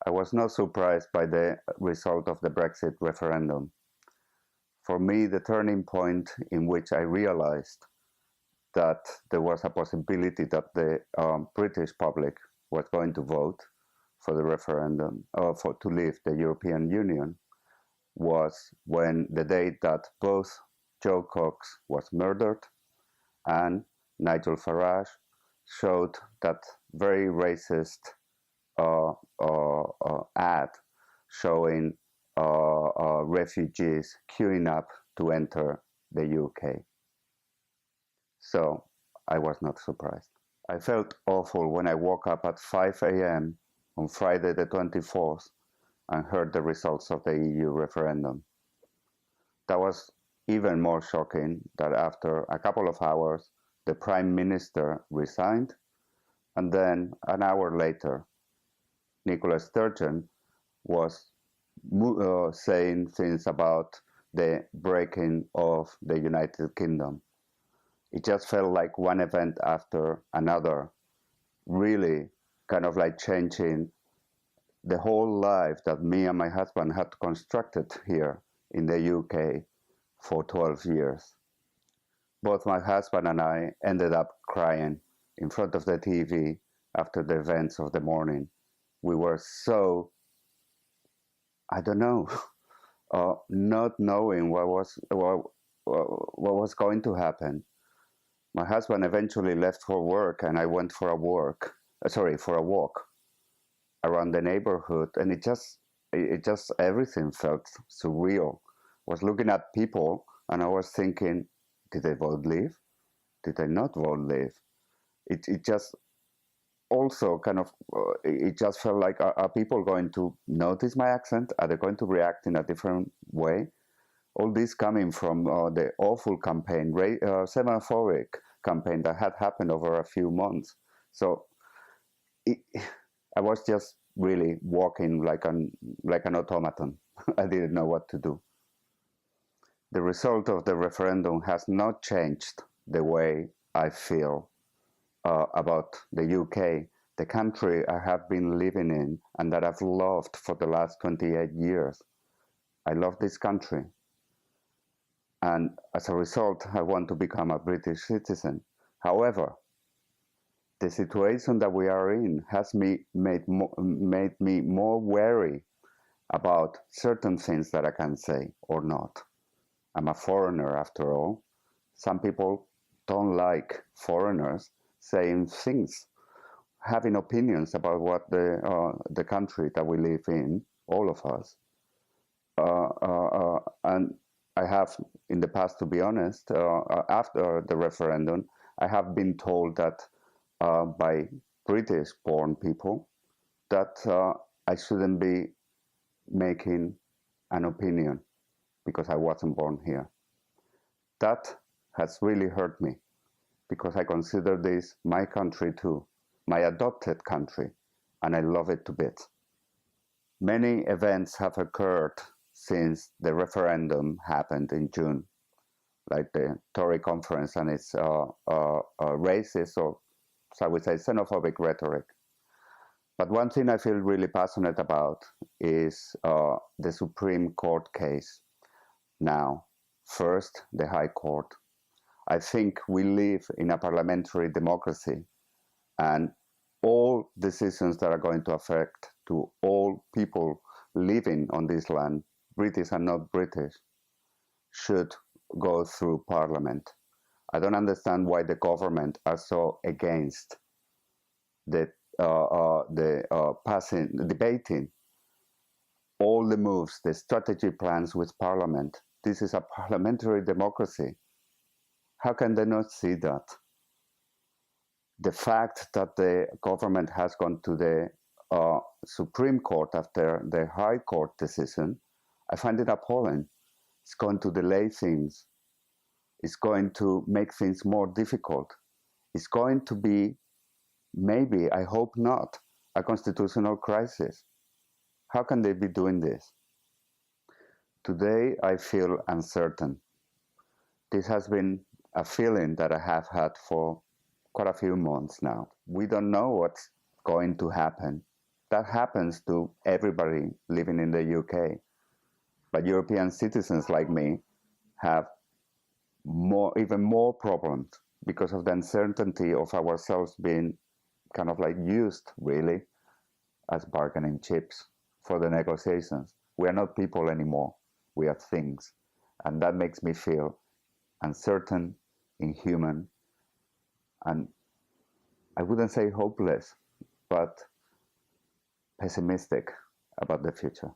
I was not surprised by the result of the Brexit referendum. For me, the turning point in which I realized that there was a possibility that the British public was going to vote for the referendum to leave the European Union was when the day that both Joe Cox was murdered and Nigel Farage showed that very racist ad showing refugees queuing up to enter the UK. So I was not surprised. I felt awful when I woke up at 5 a.m. on Friday the 24th and heard the results of the EU referendum. That was even more shocking that after a couple of hours, the Prime Minister resigned, and then an hour later, Nicola Sturgeon was saying things about the breaking of the United Kingdom. It just felt like one event after another, really kind of like changing the whole life that me and my husband had constructed here in the UK for 12 years. Both my husband and I ended up crying in front of the TV after the events of the morning. We were so, I don't know, not knowing what was going to happen. My husband eventually left for work, and I went for a walk around the neighborhood, and it just everything felt surreal. I was looking at people, and I was thinking, did they vote leave? Did they not vote leave? It just also kind of it just felt like, are people going to notice my accent? Are they going to react in a different way? All this coming from the awful campaign, xenophobic campaign that had happened over a few months. So I was just really walking like an automaton. I didn't know what to do. The result of the referendum has not changed the way I feel about the UK, the country I have been living in and that I've loved for the last 28 years. I love this country. And as a result, I want to become a British citizen. However, the situation that we are in has made me more wary about certain things that I can say or not. I'm a foreigner after all. Some people don't like foreigners saying things, having opinions about what the country that we live in, all of us. And I have, in the past, to be honest, after the referendum, I have been told that by British-born people that I shouldn't be making an opinion because I wasn't born here. That has really hurt me because I consider this my country too, my adopted country, and I love it to bits. Many events have occurred since the referendum happened in June, like the Tory conference and its racist, or so I would say xenophobic rhetoric. But one thing I feel really passionate about is the Supreme Court case. Now, first, the High Court. I think we live in a parliamentary democracy, and all decisions that are going to affect to all people living on this land, British and not British, should go through Parliament. I don't understand why the government are so against debating all the moves, the strategy plans with Parliament. This is a parliamentary democracy. How can they not see that? The fact that the government has gone to the Supreme Court after the High Court decision, I find it appalling. It's going to delay things. It's going to make things more difficult. It's going to be, maybe, I hope not, a constitutional crisis. How can they be doing this? Today, I feel uncertain. This has been a feeling that I have had for quite a few months now. We don't know what's going to happen. that happens to everybody living in the UK. But European citizens like me have even more problems because of the uncertainty of ourselves being kind of like used really as bargaining chips for the negotiations. We are not people anymore. We are things. And that makes me feel uncertain, inhuman, and I wouldn't say hopeless, but pessimistic about the future.